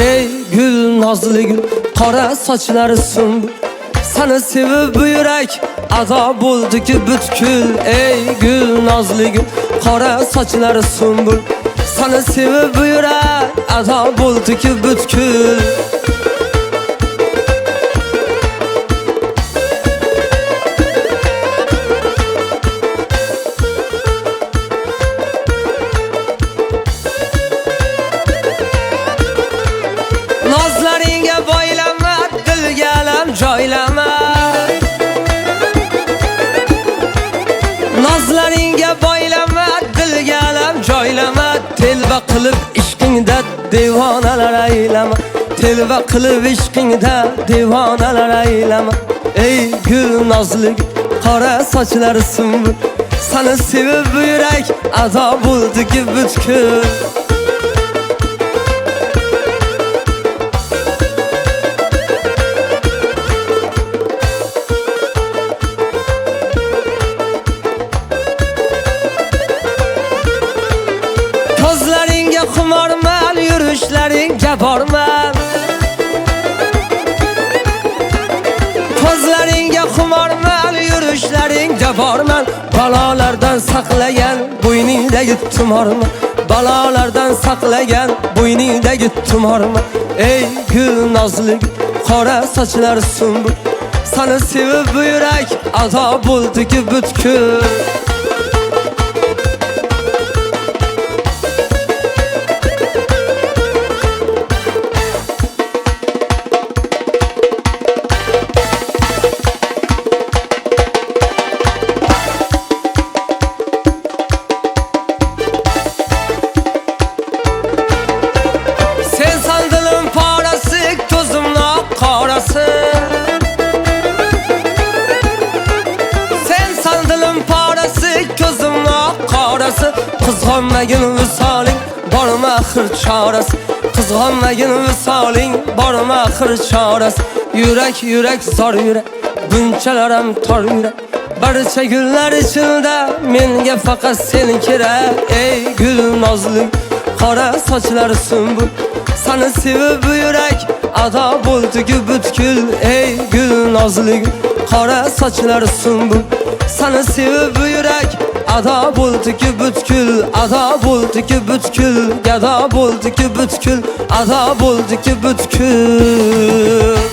Ey gül, nazlı gül, qora sochlari sumbul. Seni sevib bu yürek ado bo'ldi ki butkul. Ey gül, nazlı gül, qora sochlari sumbul. Seni sevib bu yürek ado bo'ldi ki butkul. Nazlaringa boylama, dilga alam joylama. Nazlaringa boylama, dilga alam joylama. Telba qilib ishqingda devonalar aylama. Telba qilib ishqingda devonalar aylama. Ey gul, nazlı gül, qora sochlari sumbul. Seni sevib bu yürek ado bo'ldi ki butkul. Ko'zlaringga xumorman, yurishlaringga borman. Ko'zlaringga xumorman, yurishlaringga borman. Balolardan saqlagan bo'yningdagi tumorman. Balolardan saqlagan bo'yningdagi tumorman. Ey gul, nazlı gül, qora sochlari sumbul. Seni sevib bu yürek ado bo'ldi ki butkul. Sen sandılın parası, gözümün qarası. Qizg'onmagin visoling, bormi axir chorasi. Qizg'onmagin visoling, bormi axir chorasi. Yurak, yurak, zor yurak, bunchalar ham tor yurak. Barcha gullar ichida menga faqat sen kerak. Ey gul, nazlı gül, qora sochlari sumbul. Seni sevib bu yürek ado bo'ldi ki butkul. Ey gul, nazlı gül, qora sochlari sumbul. Seni sevib bu yürek ado bo'ldi ki butkul. Ado bo'ldi ki butkul. Ado bo'ldi ki butkul. Ado bo'ldi ki butkul.